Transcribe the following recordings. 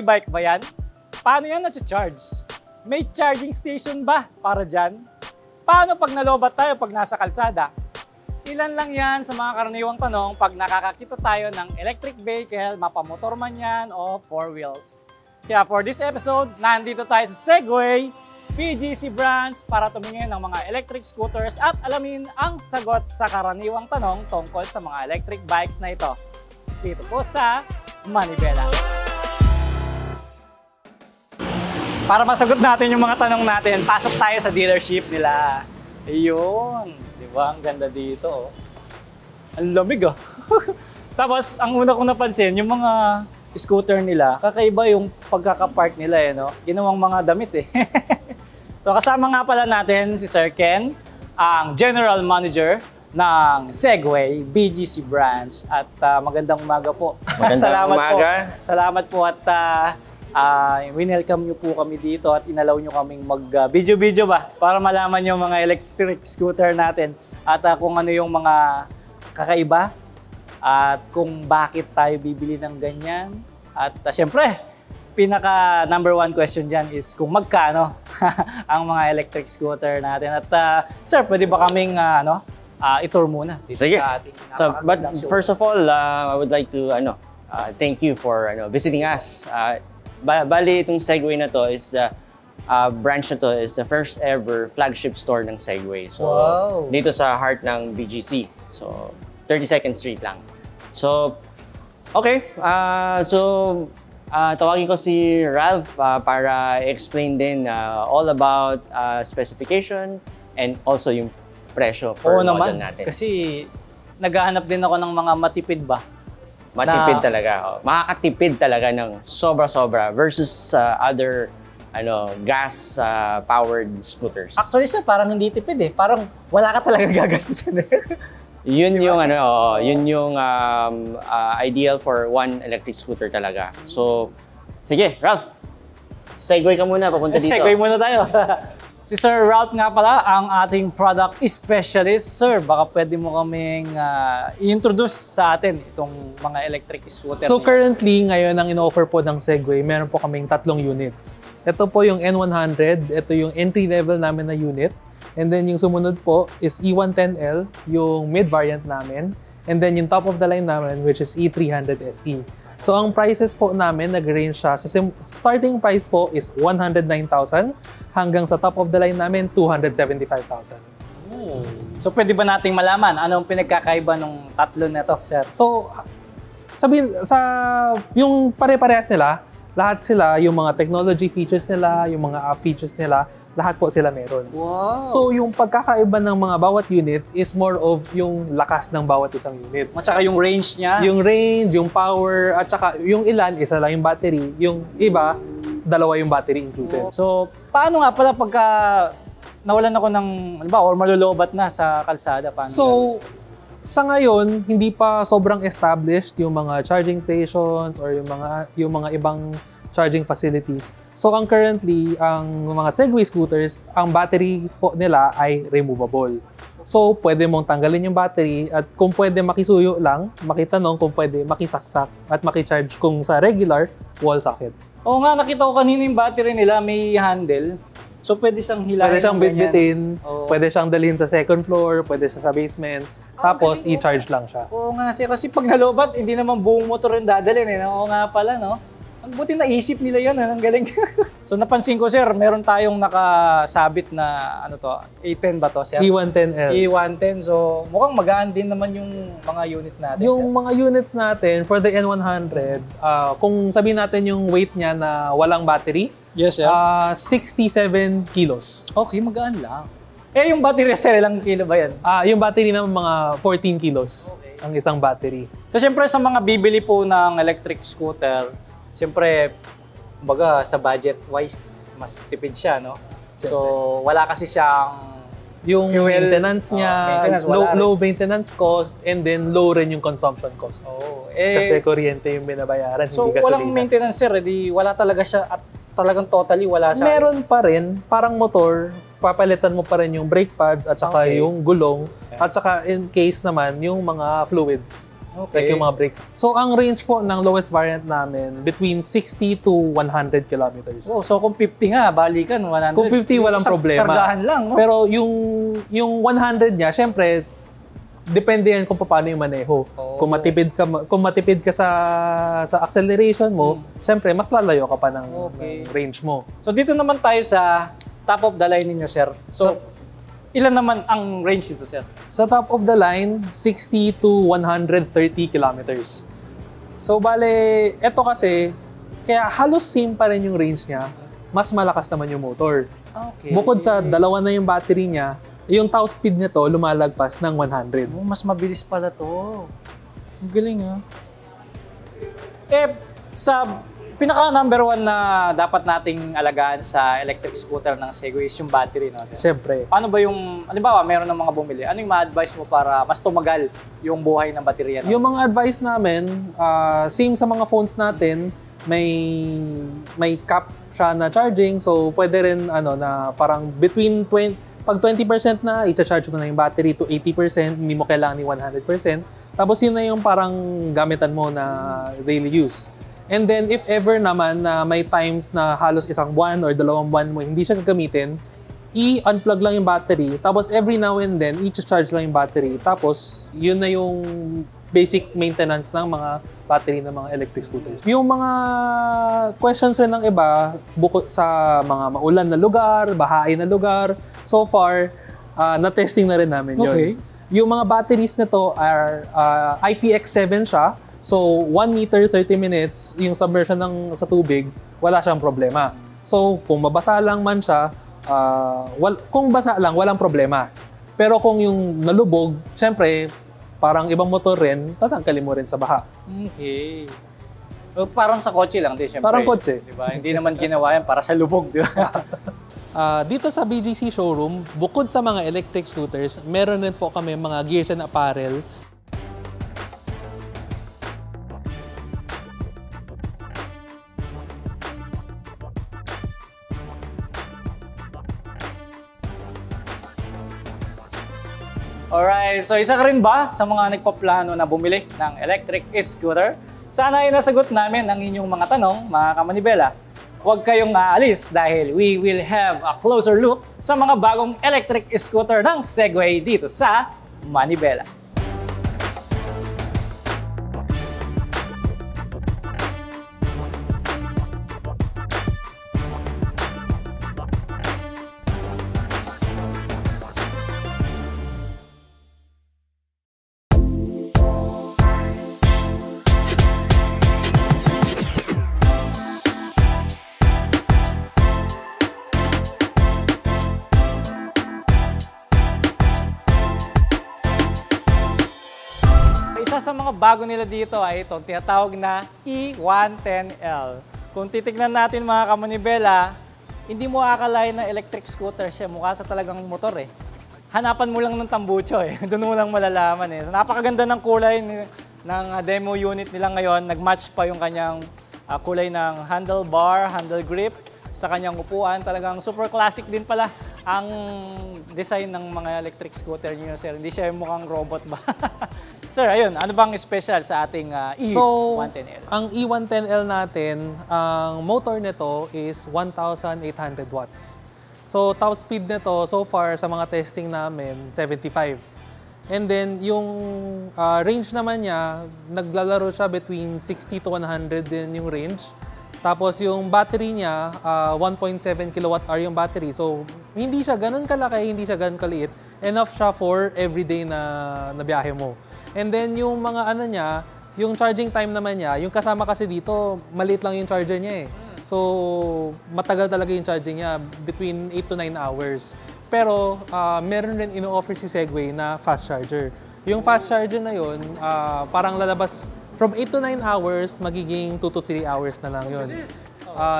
e-bike ba yan? Paano yan na-charge? May charging station ba para dyan? Paano pag nalobat tayo pag nasa kalsada? Ilan lang yan sa mga karaniwang tanong pag nakakakita tayo ng electric vehicle, mapamotor man yan o four wheels. Kaya for this episode, nandito tayo sa Segway BGC branch para tumingin ng mga electric scooters at alamin ang sagot sa karaniwang tanong tungkol sa mga electric bikes na ito. Dito po sa Manibela. Para masagot natin yung mga tanong natin, pasok tayo sa dealership nila. Ayun, di ba? Ang ganda dito. Ang lamig ah. Tapos, ang una kong napansin, yung mga scooter nila, kakaiba yung pagkakapark nila eh, no? Ginawang mga damit eh. So kasama nga pala natin si Sir Ken, ang General Manager ng Segway BGC branch. At magandang umaga po. Magandang umaga. Salamat po at winelcome nyo po kami dito at inalaw nyo kaming mag-video-video ba para malaman yung mga electric scooter natin at kung ano yung mga kakaiba at kung bakit tayo bibili ng ganyan. At syempre, pinaka number one question dyan is kung magkano ang mga electric scooter natin. At sir, pwede ba kaming itour muna dito sa ating but first of all, I would like to thank you for visiting us. Bali itong Segway na to is branch na to is the first ever flagship store ng Segway. So wow. Dito sa heart ng BGC. So 32nd Street lang. So okay, tawagin ko si Ralph para explain din all about specification and also yung presyo per model natin. Kasi naghahanap din ako ng mga matipid ba? Matipid talaga. Makakatipid talaga ng sobra-sobra versus other gas powered scooters. Actually sir, parang hindi tipid eh. Parang wala ka talaga gagastusin eh. Yun yung ideal for one electric scooter talaga. So, sige, Ralph. Segway ka muna papunta dito. Segway muna tayo. Si Sir Ralph nga pala ang ating product specialist. Sir, baka pwede mo kaming i-introduce sa atin itong mga electric scooter. So currently, ngayon ang in-offer po ng Segway, meron po kaming 3 units. Ito po yung N100, ito yung entry level namin na unit. And then yung sumunod po is E110L, yung mid variant namin. And then yung top of the line namin, which is E300 SE. So ang prices po namin, nag-range siya. Sa starting price po is 109,000 hanggang sa top of the line namin, 275,000. So pwede ba nating malaman anong pinagkakaiba ng tatlo na to, sir? So yung pare-parehas nila, lahat sila, yung mga technology features nila, yung mga app features nila, lahat po sila meron. Wow! So yung pagkakaiba ng mga bawat units is more of yung lakas ng bawat isang unit. At saka yung range niya? Yung range, yung power, at saka yung ilan, isa lang yung battery. Yung iba, 2 yung battery included. So paano nga pala pagka nawalan ako ng, or malulobat na sa kalsada? Paano sa ngayon, hindi pa sobrang established yung mga charging stations or yung mga ibang charging facilities. So ang currently, ang mga Segway scooters, ang battery po nila ay removable. So pwede mong tanggalin yung battery at kung pwede makisuyo lang, makitanong kung pwede makisaksak at makicharge kung sa regular wall socket. Oo nga, nakita ko kanina yung battery nila may handle. So pwede siyang hilahin. Pwede siyang bitbitin, pwede siyang dalhin sa second floor, pwede sa basement. Tapos i-charge lang siya. Oo nga kasi pag nalobat, hindi naman buong motor yung dadalhin eh. Oo nga pala, no? Ang buti naisip nila yun, ang galing. So napansin ko sir, meron tayong nakasabit na A10 ba to sir? E110L. E110, so mukhang magaan din naman yung mga unit natin. Yung sir. mga units natin for the N100, kung sabihin natin yung weight niya na walang battery, yes sir. 67 kilos. Okay, magaan lang. Eh yung battery sir, ilang kilo ba yan? Yung battery naman mga 14 kilos ang isang battery. So siyempre sa mga bibili po ng electric scooter, siyempre, kumbaga sa budget-wise, mas tipid siya, no? So, wala kasi siyang yung fuel, maintenance niya, low maintenance cost, and then low rin yung consumption cost. Kasi kuryente yung binabayaran, so, hindi gasolina. So, walang maintenance sir, wala talaga siya, at talagang totally wala siya. Meron pa rin, parang motor, papalitan mo pa rin yung brake pads, at saka yung gulong, at saka in case naman, yung mga fluids. Like yung mga brake. So, ang range po ng lowest variant namin, between 60 to 100 kilometers. Oh, so kung 50 nga, balikan 100. Kung 50, walang Isang problema. Kargahan lang, no? Pero yung 100 niya, syempre, depende yan kung paano yung maneho. Oh. Kung matipid ka sa acceleration mo, syempre, mas lalayo ka pa ng range mo. So dito naman tayo sa top of the line ninyo, sir. So, ilan naman ang range dito, sir? Sa top of the line, 60 to 130 kilometers. So, bale, eto kasi, kaya halos same pa rin yung range niya, mas malakas naman yung motor. Okay. Bukod sa dalawa na yung battery niya, yung top speed nito lumalagpas ng 100. Oh, mas mabilis pala to. Ang galing, ha? Sa pinaka number one na dapat nating alagaan sa electric scooter ng Segway is yung battery, no, sir? Siyempre. Paano ba yung, halimbawa, meron ng mga bumili, ano yung ma-advise mo para mas tumagal yung buhay ng baterya? Yung mga advice namin, same sa mga phones natin, may cap siya na charging. So, pwede rin na parang between pag 20% na, i-charge mo na yung battery to 80%, hindi mo kailangan ni 100%. Tapos yun na yung parang gamitan mo na daily use. And then, if ever naman na may times na halos isang buwan or 2 buwan mo hindi siya gagamitin, i-unplug lang yung battery. Tapos, every now and then, i-charge lang yung battery. Tapos, yun na yung basic maintenance ng mga battery ng mga electric scooters. Yung mga questions rin ng iba, bukod sa mga maulan na lugar, bahain na lugar, so far, na-testing na rin namin yun. Okay. Yung mga batteries nito are IPX7 siya. So, 1 meter, 30 minutes, yung submersion sa tubig, wala siyang problema. So, kung mabasa lang man siya, kung basa lang, walang problema. Pero kung yung nalubog, syempre, parang ibang motor rin, tatanggalin mo rin sa baha. Okay. Parang sa kotse lang din, syempre. Parang kotse. Diba? Hindi naman ginawa yan para sa lubog, di ba? Dito sa BGC showroom, bukod sa mga electric scooters, meron rin po kami mga gears and apparel. Alright, so isa ka rin ba sa mga nagpaplano na bumili ng electric scooter? Sana ay nasagot namin ang inyong mga tanong, mga kamanibela. Huwag kayong aalis dahil we will have a closer look sa mga bagong electric scooter ng Segway dito sa Manibela. Isa sa mga bago nila dito ay itong tinatawag na E110L. Kung titignan natin mga kamanibela, hindi mo akalain na electric scooter siya. Mukha sa talagang motor eh. Hanapan mo lang ng tambucho eh. Doon mo lang malalaman eh. So, napakaganda ng kulay ng demo unit nila ngayon. Nag-match pa yung kanyang kulay ng handlebar, handle grip sa kanyang upuan. Talagang super classic din pala ang design ng mga electric scooter niyo, sir. Hindi siya mukhang robot ba? Sir, ayun, ano bang special sa ating E110L? Ang E110L natin, ang motor nito is 1,800 watts. So, top speed nito, so far sa mga testing namin, 75. And then, yung range naman niya, naglalaro siya between 60 to 100 din yung range. Tapos, yung battery niya, 1.7 kWh yung battery. So, hindi siya ganun kalaki, hindi siya ganun kaliit. Enough siya for everyday na biyahe mo. And then yung mga yung charging time naman niya, yung kasama kasi dito, maliit lang yung charger niya eh. So, matagal talaga yung charging niya, between 8 to 9 hours. Pero, meron rin ino-offer si Segway na fast charger. Yung fast charger na yun, parang lalabas from 8 to 9 hours, magiging 2 to 3 hours na lang yun.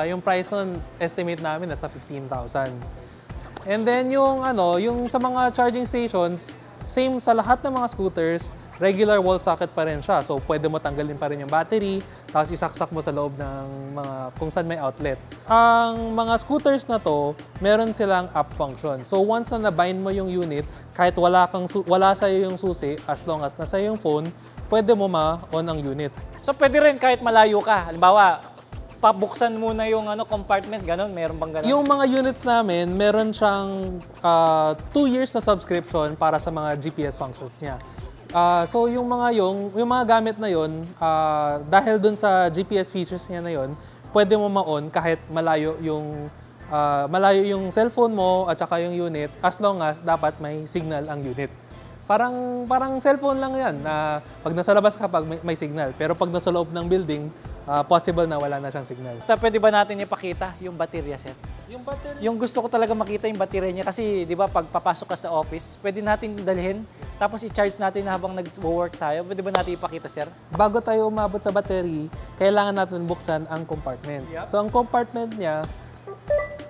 Yung price nun, estimate namin, nasa 15,000. And then yung sa mga charging stations, same sa lahat ng mga scooters, regular wall socket pa rin siya. So, pwede mo tanggalin pa rin yung battery, tapos isaksak mo sa loob ng kung saan may outlet. Ang mga scooters na to, meron silang app function. So, once na nabind mo yung unit, kahit wala sa'yo yung susi, as long as nasa yung phone, pwede mo ma-on ang unit. So pwede rin kahit malayo ka. Halimbawa, pabuksan muna yung compartment, ganun. Meron bang ganun? Yung mga units namin, meron siyang 2 years na subscription para sa mga GPS functions niya. So yung mga gamit na yon, dahil dun sa GPS features niya na yon, pwede mo ma-on kahit malayo yung cellphone mo at saka yung unit, as long as dapat may signal ang unit. Parang cellphone lang yan na pag nasa labas ka may signal, pero pag nasa loob ng building, possible na wala na siyang signal. Pwede ba natin ipakita yung baterya, sir? Yung battery, Yung gusto ko talaga makita yung baterya niya kasi 'di ba pag papasok ka sa office, pwede natin dalhin tapos i-charge natin habang nag-work tayo. Pwede ba natin ipakita, sir? bago tayo umabot sa battery, kailangan natin buksan ang compartment. Yep. So ang compartment niya,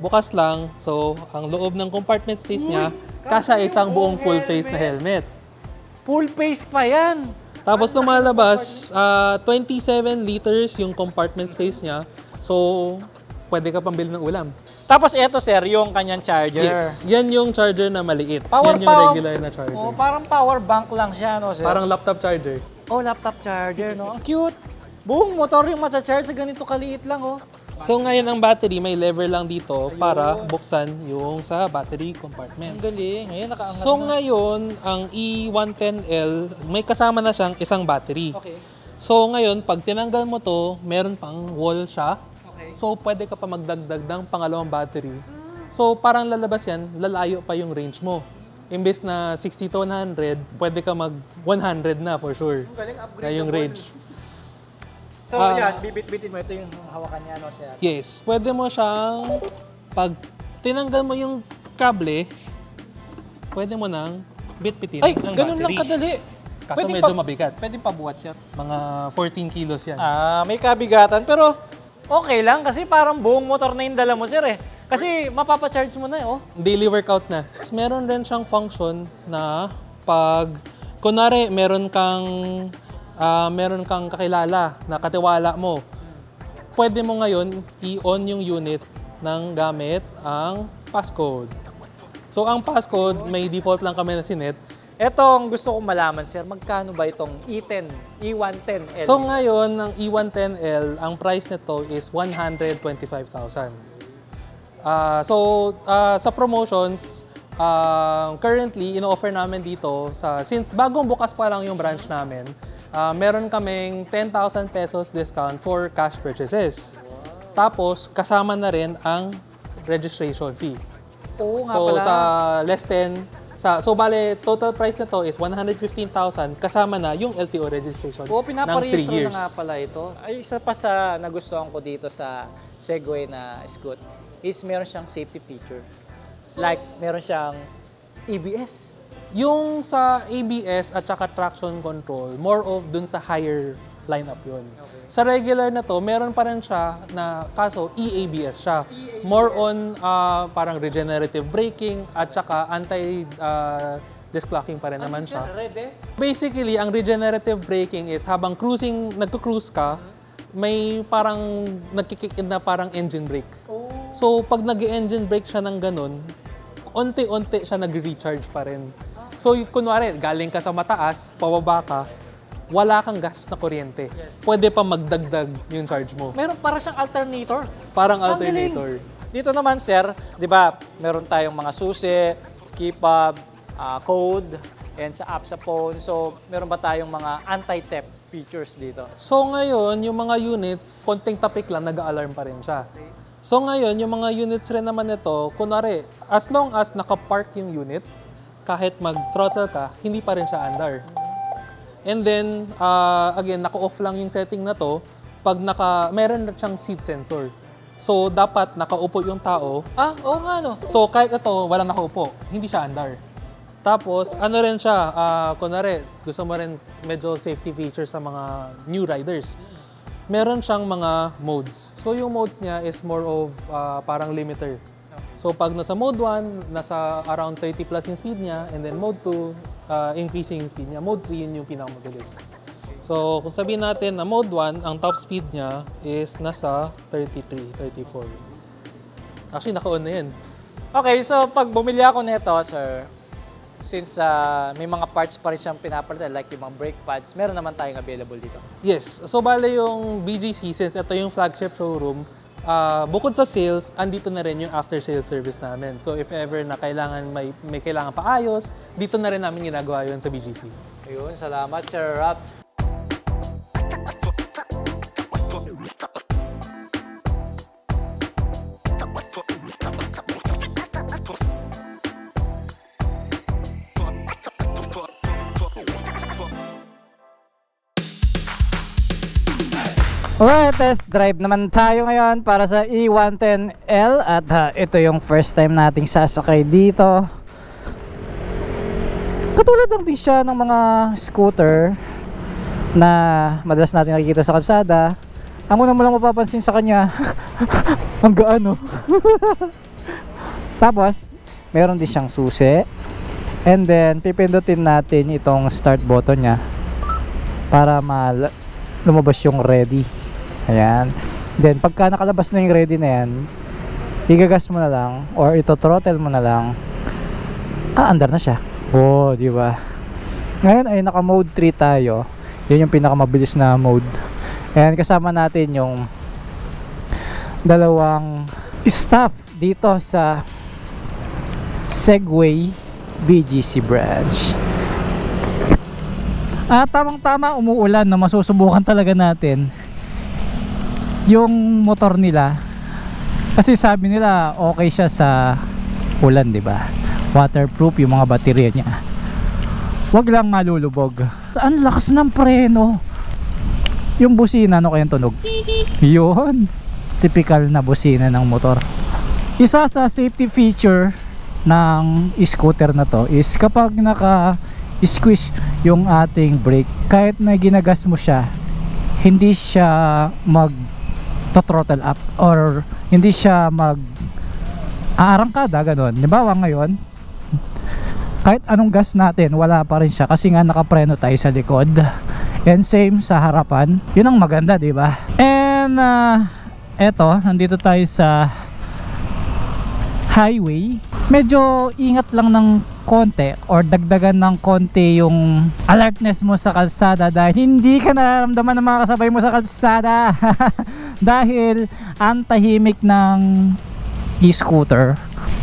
bukas lang. So ang loob ng compartment space niya, kasya isang buong full face na helmet. Full face pa 'yan. Tapos lumalabas, 27 liters yung compartment space niya. So pwede ka pambili ng ulam. Tapos eto, sir, yung kanyang charger. Yes, yan yung charger na maliit. Power yan yung bank. regular na charger. Oh, parang power bank lang siya, no, sir? Parang laptop charger. Oh, laptop charger, no? Ang cute. Buong motor yung matcha-charge sa ganito kaliit lang, oh. So ngayon ang battery, may lever lang dito para buksan yung sa battery compartment. Ang galing. Ngayon, nakaangat So na. ngayon, ang E110L, may kasama na siyang isang battery. Okay. So ngayon, pag tinanggal mo to, meron pang wall siya. Okay. So pwede ka pa magdagdag ng pangalawang battery. So parang lalabas yan, lalayo pa yung range mo. Imbes na 60 to 100, pwede ka mag 100 na for sure. Ang galing, upgrade Na yung naman. range. So, yan, bibit-bitin mo. Ito yung hawakan niya, no, sir? Yes, pwede mo siyang, pag tinanggal mo yung kable, pwede mo nang bitbitin Ay, ang ganun lang battery. kadali. Kaso medyo mabigat. Pwede pabuhat, sir. Mga 14 kilos yan. May kabigatan. Pero, okay lang kasi parang buong motor na yung dala mo, sir, eh. Kasi mapapacharge mo na, eh, oh. Daily workout na. Meron rin siyang function na pag, kunwari, meron kang kakilala na katiwala mo, pwede mo ngayon i-on yung unit ng gamit ang passcode. So ang passcode, may default lang kami na sinet. Ito ang gusto kong malaman, sir. Magkano ba itong E110L? So ngayon, ang E110L, ang price nito is 125,000. Sa promotions, currently, ino-offer namin dito, since bagong bukas pa lang yung branch namin, meron kaming 10,000 pesos discount for cash purchases. Tapos, kasama na rin ang registration fee. Oo nga So, pala. sa less than, bale, total price na to is 115,000 kasama na yung LTO registration Oo, ng 3 pinaparehistro years. na nga pala ito. Ay, isa pa sa nagustuhan ko dito sa Segway na Scoot is meron siyang safety feature. Like, meron siyang ABS. Yung sa ABS at saka traction control, more of dun sa higher lineup yun. Sa regular na to, meron pa rin siya na kaso EABS siya. More on parang regenerative braking at saka anti-disc locking pa rin naman siya. Ready? Basically, ang regenerative braking is habang nagko-cruise ka, may parang nagkikick in na parang engine brake. Oh. So, pag nag-engine brake siya ng ganun, unti-unti siya nag-recharge pa rin. So, kunwari, galing ka sa mataas, pababa ka, wala kang gas na kuryente. Yes. Pwede pa magdagdag yung charge mo. Meron para siyang alternator. Parang Ang galing. alternator. Dito naman, sir, di ba, meron tayong mga susi, key fob, code, and sa app sa phone. So, meron ba tayong mga anti-theft features dito? So, ngayon, yung mga units, konting tapik lang, nag-alarm pa rin siya. So, ngayon, yung mga units rin naman ito, kunwari, as long as nakapark yung unit, kahit mag-throttle ka, hindi pa rin siya andar. And then, again, naka-off lang yung setting na to pag meron siyang seat sensor. So, dapat nakaupo yung tao. Oo nga, no? So, kahit ito, walang nakaupo, hindi siya andar. Tapos, ano rin siya, kunwari, gusto mo rin medyo safety features sa mga new riders. Meron siyang mga modes. So, yung modes niya is more of parang limiter. So, pag nasa mode 1, nasa around 30 plus yung speed niya, and then mode 2, increasing yung speed niya. Mode 3, yun yung pinakamabilis. So, kung sabihin natin na mode 1, ang top speed niya is nasa 33, 34. Actually, naka-on na yan. Okay, so pag bumili ako nito, sir, since may mga parts pa rin siyang pinapalitan like yung mga brake pads, meron naman tayong available dito. Yes. So, bale yung BGC, since ito yung flagship showroom, bukod sa sales, andito na rin yung after-sales service namin. So, if ever na kailangan may kailangan paayos, dito na rin namin ginagawa yun sa BGC. Ayun, salamat Sir Rap. Alright, test drive naman tayo ngayon para sa E110L at ito yung first time nating sasakay dito. Katulad lang din siya ng mga scooter na madalas natin nakikita sa kalsada. Ang una mo lang mapapansin sa kanya, ang gaano. Tapos, meron din siyang susi. And then, pipindutin natin itong start button niya para lumabas yung ready. Ayan. Then pagka nakalabas na yung ready na yan, igagas mo na lang or ito-throttle mo na lang. Andar na siya. Oh, di ba? Ngayon ay naka mode 3 tayo. Yun yung pinakamabilis na mode. Ayan, kasama natin yung dalawang staff dito sa Segway BGC branch. Tamang-tama umuulan na masusubukan talaga natin yung motor nila kasi sabi nila okay siya sa ulan, di ba? Waterproof yung mga baterya niya. Wag lang malulubog. Ang lakas ng preno. Yung busina, ano kayang tunog? Yun, typical na busina ng motor. Isa sa safety feature ng scooter na to is kapag naka-squish yung ating brake, kahit na ginagas mo siya, hindi siya throttle up or hindi siya aarangkada, ganun. Halimbawa ngayon, kahit anong gas natin, wala pa rin siya kasi nga nakapreno tayo sa likod. And same sa harapan. Yun ang maganda, di ba? And eto, nandito tayo sa highway. Medyo ingat lang ng konti or dagdagan ng konti yung alertness mo sa kalsada dahil hindi ka nararamdaman ng mga kasabay mo sa kalsada. Dahil ang tahimik ng e-scooter.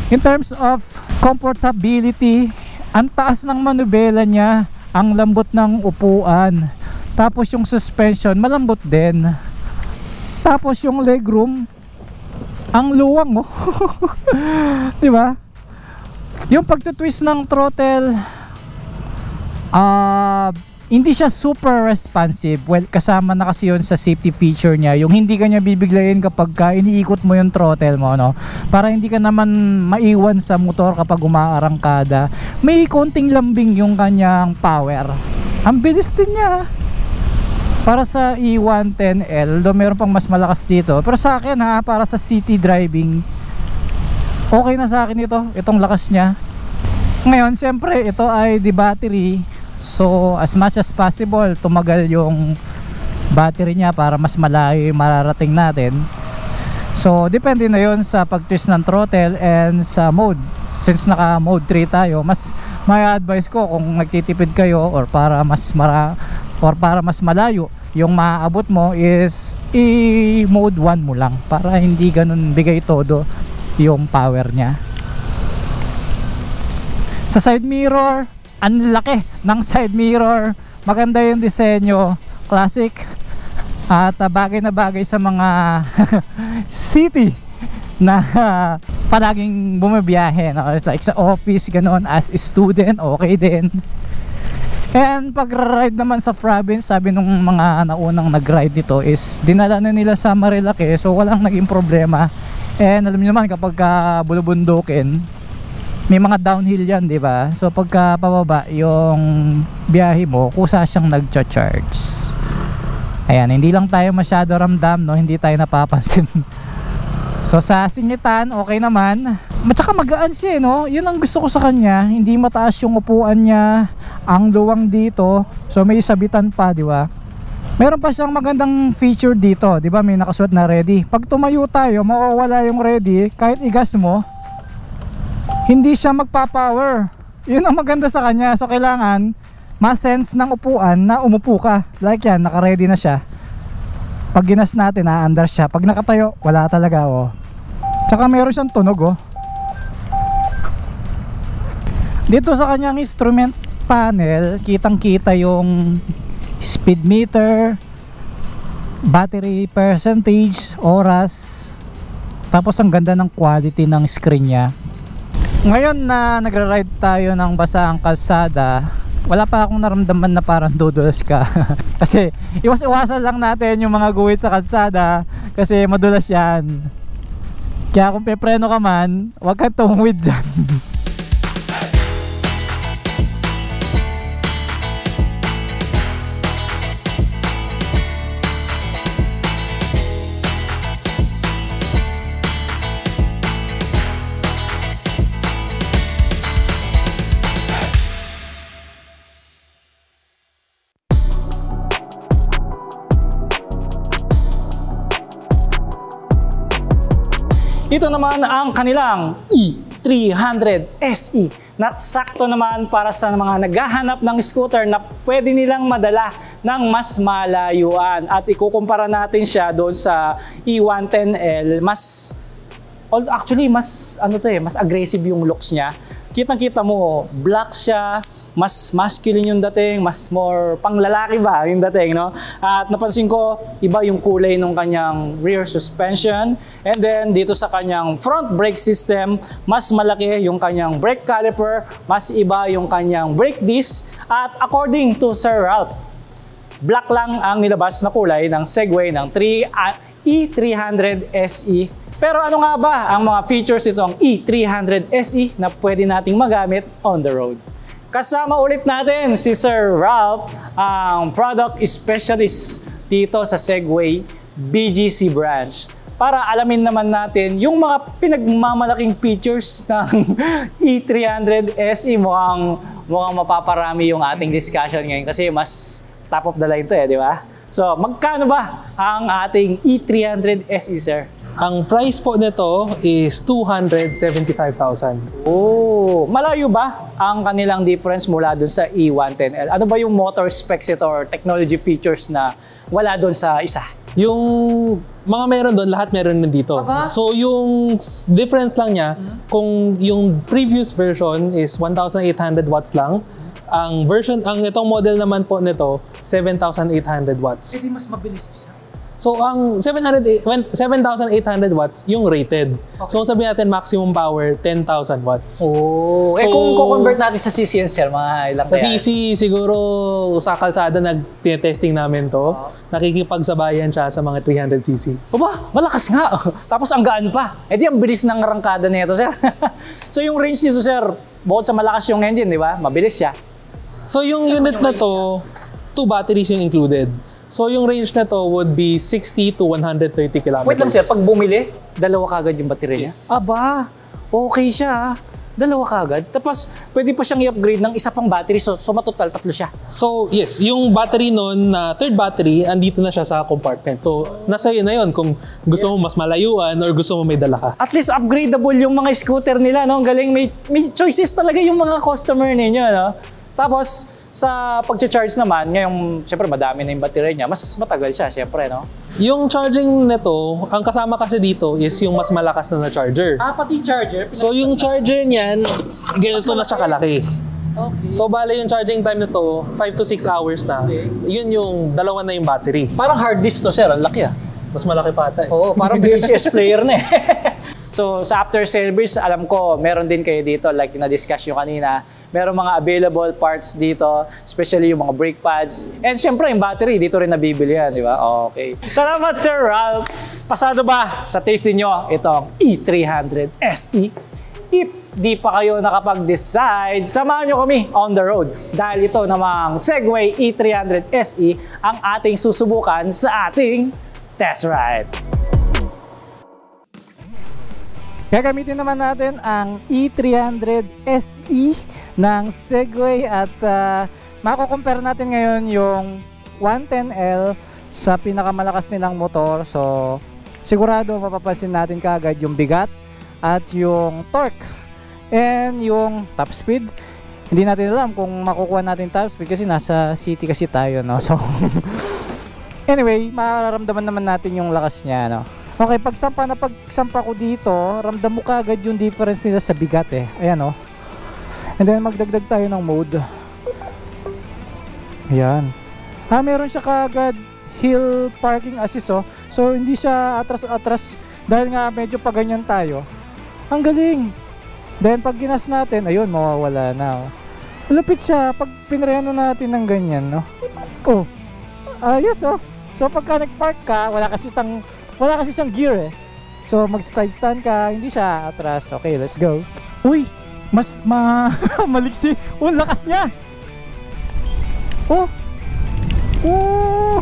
In terms of comfortability, ang taas ng manubela niya, ang lambot ng upuan, tapos yung suspension malambot din, tapos yung legroom ang luwang, oh. Diba? Yung pagtutwist ng throttle, hindi siya super responsive. Well, kasama na kasi yun sa safety feature niya, yung hindi ka niya bibiglayin kapag iniikot mo yung throttle mo, no? Para hindi ka naman maiwan sa motor kapag umaarangkada. May konting lambing yung kanyang power. Ang bilis din niya para sa E110L, though meron pang mas malakas dito. Pero sa akin para sa city driving, okay na sa akin itong lakas niya. Ngayon, siyempre, ito ay the battery. So, as much as possible, tumagal yung battery niya para mas malayo yung mararating natin. So, depende na yon sa pag-twist ng throttle and sa mode. Since naka mode 3 tayo, mas may advice ko kung nagtitipid kayo or para mas malayo yung maaabot mo is i-mode 1 mo lang para hindi ganun bigay todo yung power niya. Sa side mirror, ang laki ng side mirror, maganda yung disenyo, classic at bagay na bagay sa mga city na palaging bumabiyahe, no? Like sa office, ganoon, as student, okay din. And pag ride naman sa province, sabi nung mga naunang nag-ride dito is dinala na nila sa Marilake, so walang naging problema. And alam niyo naman kapag bulubundukin, may mga downhill yan, di ba? So pagka pababa yung biyahe mo, kusa siyang nagcha-charge. Ayan, hindi lang tayo masyado ramdam, no? Hindi tayo napapansin. So sa singitan, okay naman. Matsaka magaan siya, no? Yun ang gusto ko sa kanya. Hindi mataas yung upuan niya, ang luwang dito. So may sabitan pa, di ba? Meron pa siyang magandang feature dito, di ba? May nakasuot na ready. Pag tumayo tayo, mawawala yung ready. Kahit igas mo, hindi siya magpa-power. Yun ang maganda sa kanya. So kailangan ma-sense ng upuan na umupo ka. Like yan, naka-ready na siya. Pag ginas natin, na-under siya. Pag nakatayo, wala talaga, oh. Tsaka meron siyang tunog, oh. Dito sa kanyang instrument panel, kitang-kita yung speed meter, battery percentage, oras. Tapos ang ganda ng quality ng screen niya. Ngayon na nagra-ride tayo ng basaang kalsada, wala pa akong naramdaman na parang dudulas ka. Kasi iwas-iwasan lang natin yung mga guhit sa kalsada kasi madulas yan. Kaya kung pepreno ka man, huwag kang tumuwid dyan. Ito naman ang kanilang E300 SE na sakto naman para sa mga naghahanap ng scooter na pwede nilang madala ng mas malayuan. At ikukumpara natin siya doon sa E110L. Actually, mas aggressive yung looks niya. Kitang-kita mo, black siya, mas masculine yung dating, mas more panglalaki ba yung dating, no? At napansin ko, iba yung kulay ng kanyang rear suspension. And then, dito sa kanyang front brake system, mas malaki yung kanyang brake caliper, mas iba yung kanyang brake disc. At according to Sir Ralph, black lang ang nilabas na kulay ng Segway ng E300 SE. Pero ano nga ba ang mga features nitong E300 SE na pwede nating magamit on the road? Kasama ulit natin si Sir Ralph, ang product specialist dito sa Segway BGC branch. Para alamin naman natin yung mga pinagmamalaking features ng E300 SE. Mukhang mapaparami yung ating discussion ngayon kasi mas top of the line to di ba? So, magkano ba ang ating E300 SE, sir? Ang price po nito is 275,000. Oh, malayo ba ang kanilang difference mula dun sa E110L? Ano ba yung motor specs ito or technology features na wala dun sa isa? Yung mga meron doon, lahat meron din dito. So yung difference lang niya, kung yung previous version is 1,800 watts lang, ang itong model naman po nito, 7,800 watts. Hindi mas mabilis to, sir. So, ang 7,800 watts, yung rated. Okay. So, sabihin natin maximum power, 10,000 watts. Oh. So, kung ko-convert natin sa CC, sir, mga ilang sa CC, siguro sa kalsada nag-testing namin to. Nakikipagsabayan siya sa mga 300cc. Aba, malakas nga. Tapos ang gaan pa. Eh di ang bilis ng arangkada nito, sir. So, yung range nito, sir, bukod sa malakas yung engine, di ba? Mabilis siya. So, yung unit na to, 2 batteries yung included. So, yung range na to would be 60 to 130 kilometers. Wait lang, sir. Pag bumili, dalawa kagad yung battery niya? Yes. Aba, okay siya. Dalawa kagad. Tapos, pwede pa siyang i-upgrade ng isa pang battery. So matotal, 3 siya. So, yes. Yung battery nun, na third battery, andito na siya sa compartment. So, nasa iyo na yun kung gusto mo mas malayuan or gusto mo may dala ka. At least upgradable yung mga scooter nila, no? Ang galing. May choices talaga yung mga customer ninyo, no? Tapos, sa pag-charge naman, ngayong, siyempre, madami na yung battery niya, mas matagal siya, siyempre, no? Yung charging nito, ang kasama kasi dito is yung mas malakas na charger. Pati charger? So, yung charger niyan, ganito na siya kalaki. Okay. So, bale yung charging time nito, 5 to 6 hours na. Okay. Yun yung dalawa na yung battery. Parang hard disk to, sir. Ang laki, ah. Mas malaki pa ata. Oo, parang VHS player na eh. So, sa after service, alam ko, meron din kayo dito, like na-discuss nyo kanina, meron mga available parts dito, especially yung mga brake pads. And syempre, yung battery, dito rin nabibili yan, di ba? Okay. Salamat, Sir Ralph! Pasado ba sa taste niyo itong E300 SE? If di pa kayo nakapag-decide, samahan nyo kami on the road. Dahil ito namang Segway E300 SE ang ating susubukan sa ating test ride. Gagamitin naman natin ang E300 SE ng Segway at mako-compare natin ngayon yung 110L sa pinakamalakas nilang motor. So, sigurado mapapansin natin kaagad yung bigat at yung torque and yung top speed. Hindi natin alam kung makukuha natin top speed kasi nasa city kasi tayo, no? So anyway, mararamdaman naman natin yung lakas niya, no? Okay, pagsampa ko dito, ramdam mo kaagad yung difference nila sa bigat eh. Ayan, oh. And then magdagdag tayo ng mode. Ayan. Meron siya kaagad hill parking assist, oh. So hindi siya atras dahil nga medyo paganyan tayo. Ang galing. Then pag ginas natin, ayun, mawawala na, oh. Lupit siya pag pinreno natin ng ganyan, no? Oh. Ayos, oh. So pagka nag-park ka, wala kasi siyang gear eh. So mag-side stand ka, hindi siya atras. Okay, let's go. Uy, maliksi. Oh, lakas niya. Oh. Oh.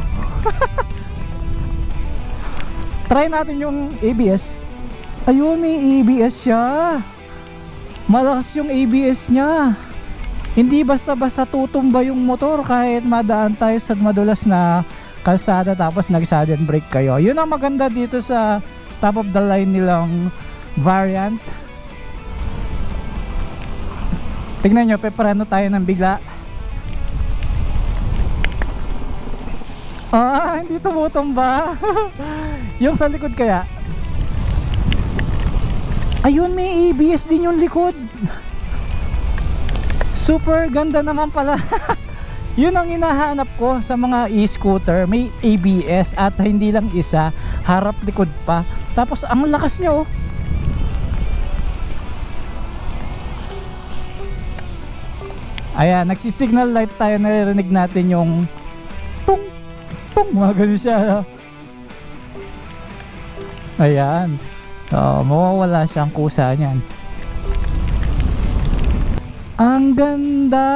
Try natin yung ABS. Ayun, may ABS siya. Malakas yung ABS niya. Hindi basta-basta tutumba yung motor kahit madaan tayo sa madulas na kalsada tapos nag-sudden brake kayo. Yun ang maganda dito sa top of the line nilang variant. Tignan nyo, peparano tayo ng bigla. Hindi tumutumba. Yung sa likod kaya. Ayun, may ABS din yung likod. Super ganda naman pala. Yun ang hinahanap ko sa mga e-scooter. May ABS at hindi lang isa, harap likod pa. Tapos ang lakas niya, oh. Ayan, nagsisignal light tayo, naririnig natin yung tung tung, mga ganun siya. Ayan. Mawawala siyang kusa niyan. Ang ganda.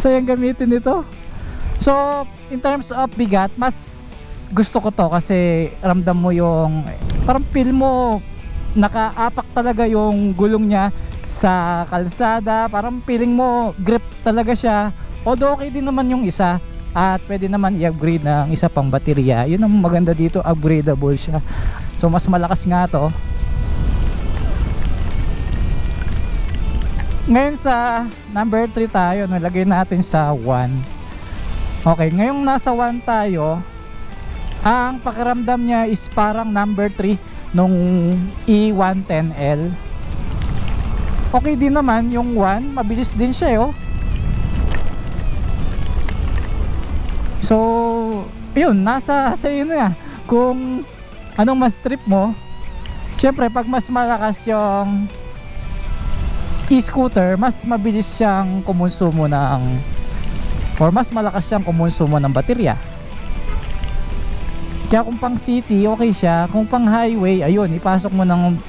Sayang gamitin ito. So in terms of bigat, mas gusto ko to kasi ramdam mo yung parang feel mo nakaapak talaga yung gulong niya sa kalsada. Parang feeling mo grip talaga siya. Although okay din naman yung isa at pwede naman i-upgrade ng isa pang baterya. Yun ang maganda dito, upgradable siya. So mas malakas nga to. Ngayon sa number 3 tayo, nalagay natin sa 1. Okay, ngayong nasa 1 tayo, ang pakiramdam niya is parang number 3 nung E110L. Okay din naman yung 1, mabilis din siya, oh. So yun, nasa sa iyo na kung anong mas trip mo. Siyempre pag mas malakas yung e-scooter, mas mabilis siyang kumonsumo ng, or mas malakas siyang kumonsumo ng baterya. Kaya kung pang city, okay siya. Kung pang highway, ayun, ipasok mo ng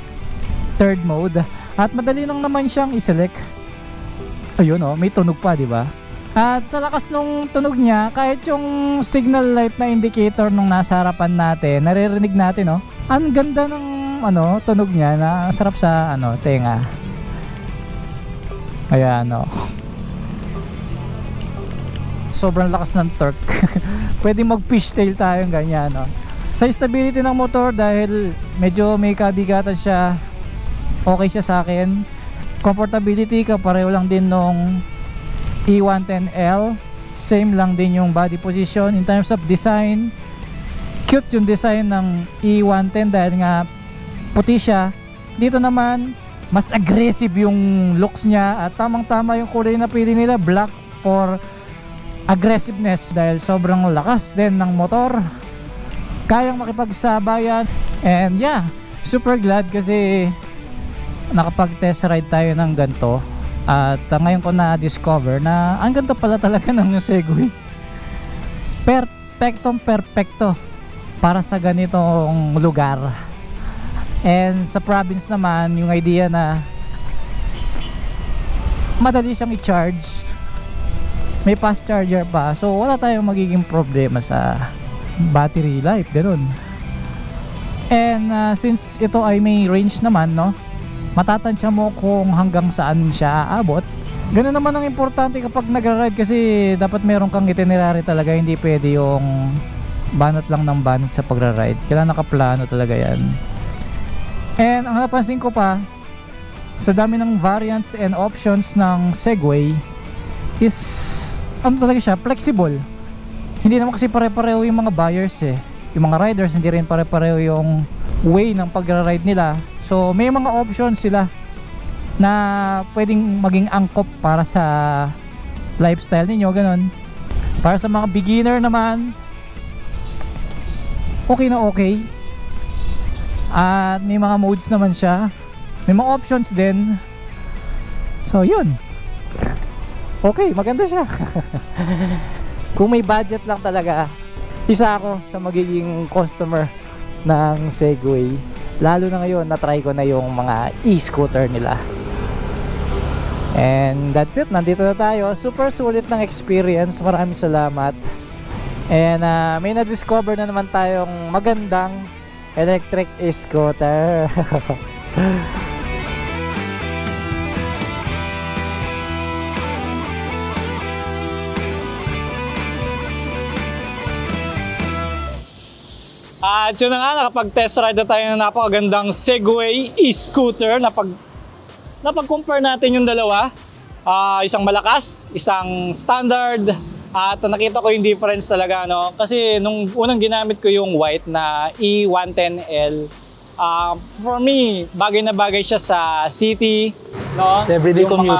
third mode. At madali lang naman siyang i-select. Ayun, oh, may tunog pa, di ba? At sa lakas nung tunog niya, kahit yung signal light na indicator nung nasa harapan natin, naririnig natin, oh. Ang ganda ng tunog niya, na sarap sa tenga. Ayan, oh. Sobrang lakas ng torque. Pwede mag fishtail tayo ganyan, no? Sa stability ng motor, dahil medyo may kabigatan siya, okay siya sa akin. Comfortability, kapareho lang din nung E110L. Same lang din yung body position. In terms of design, cute yung design ng E110 dahil nga puti siya. Dito naman mas aggressive yung looks niya at tamang tama yung kulay na pili nila, black for aggressiveness dahil sobrang lakas din ng motor, kayang makipagsabayan. And yeah, super glad kasi nakapag test ride tayo ng ganito at ngayon ko na discover na ang ganda pala talaga ng Segway. Perfecto para sa ganitong lugar. And sa province naman, yung idea na madali siyang i-charge, may fast charger pa, so wala tayong magiging problema sa battery life, ganoon. And since ito ay may range naman, no, matatansya mo kung hanggang saan siya aabot. Ganun naman ang importante kapag nagra-ride kasi dapat meron kang itinerary talaga, hindi pwede yung banat lang ng banat sa pagra-ride. Kailangan nakaplano talaga yan. And ang napansin ko pa, sa dami ng variants and options ng Segway is ano talaga siya, flexible. Hindi naman kasi pare-pareho yung mga buyers eh. Yung mga riders hindi rin pare-pareho yung way ng pagra-ride nila. So may mga options sila na pwedeng maging angkop para sa lifestyle ninyo, ganun. Para sa mga beginner naman, okay na okay. At may mga modes naman siya, may mga options din. So yun, okay, maganda siya. Kung may budget lang talaga, isa ako sa magiging customer ng Segway. Lalo na ngayon, na-try ko na yung mga e-scooter nila. And that's it, nandito na tayo. Super sulit ng experience, maraming salamat. And may na-discover na naman tayong magandang electric e-scooter. At yun na nga, nakapag-test ride na tayo ng napakagandang Segway e-scooter. Napag-compare natin yung dalawa. Isang malakas, isang standard. At nakita ko yung difference talaga, no? Kasi nung unang ginamit ko yung white na E110L, for me, bagay na bagay siya sa city, no? Everyday yung commute.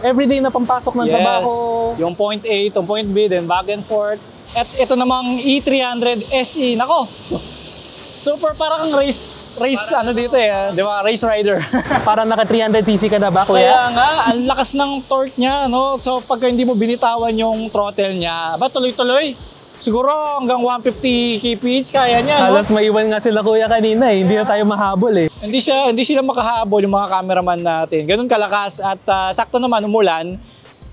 Everyday Na pampasok ng trabaho. Yung point A to point B, then back and forth. At ito namang E300 SE, nako. Super parang race ano dito eh, di ba? Race rider. Para naka 300cc ka na ba, kuya? Kaya nga, ang lakas ng torque niya, no? So pagka hindi mo binitawan yung throttle niya, ba tuloy-tuloy? Siguro hanggang 150 kph kaya niya, no? Halos maiwan nga sila kuya kanina eh. Hindi na tayo mahabol eh. Hindi sila makahabol yung mga cameraman natin. Ganun kalakas at sakto naman umulan.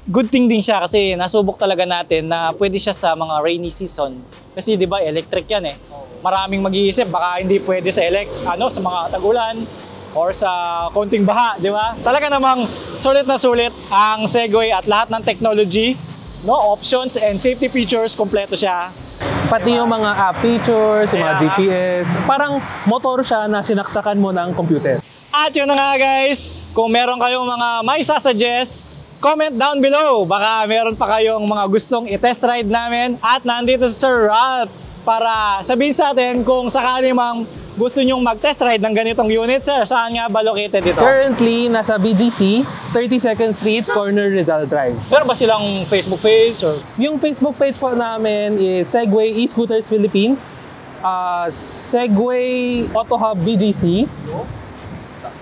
Good thing din siya kasi nasubok talaga natin na pwede siya sa mga rainy season. Kasi 'di ba electric 'yan eh. Maraming mag-iisip baka hindi pwede sa sa mga tagulan or sa konting baha, 'di ba? Talaga namang sulit na sulit ang Segway at lahat ng technology, no, options and safety features kompleto siya. Pati yung mga app features, yung mga Yeah. GPS. Parang motor siya na sinaksakan mo ng computer. At yun na nga guys, kung meron kayong mga may sasuggest, comment down below. Baka meron pa kayong mga gustong i-test ride namin. At nandito si Sir Ralph para sabihin sa atin kung sakali mang gusto nyong mag-test ride ng ganitong unit. Sir, saan nga ba located dito? Currently, nasa BGC, 32nd Street, corner Rizal Drive. Meron ba silang Facebook page? Or? Yung Facebook page po namin is Segway E-Scooters Philippines, Segway Auto Hub BGC,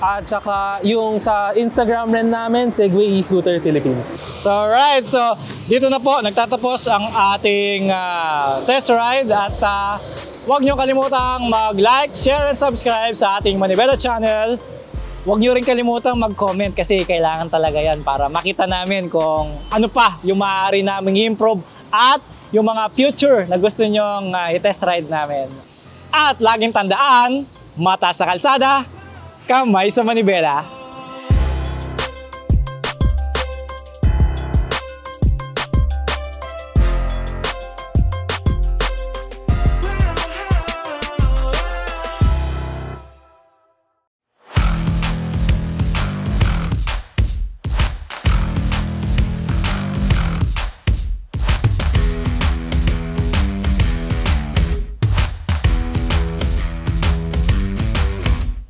at saka yung sa Instagram rin namin, Segway E-Scooter Philippines. So alright, so dito na po nagtatapos ang ating test ride at huwag nyo kalimutang mag-like, share, and subscribe sa ating Manibela channel. Huwag nyo rin kalimutang mag-comment kasi kailangan talaga yan para makita namin kung ano pa yung maaari naming improve at yung mga future na gusto nyong i-test ride namin. At laging tandaan, mata sa kalsada, kamay sa manibela.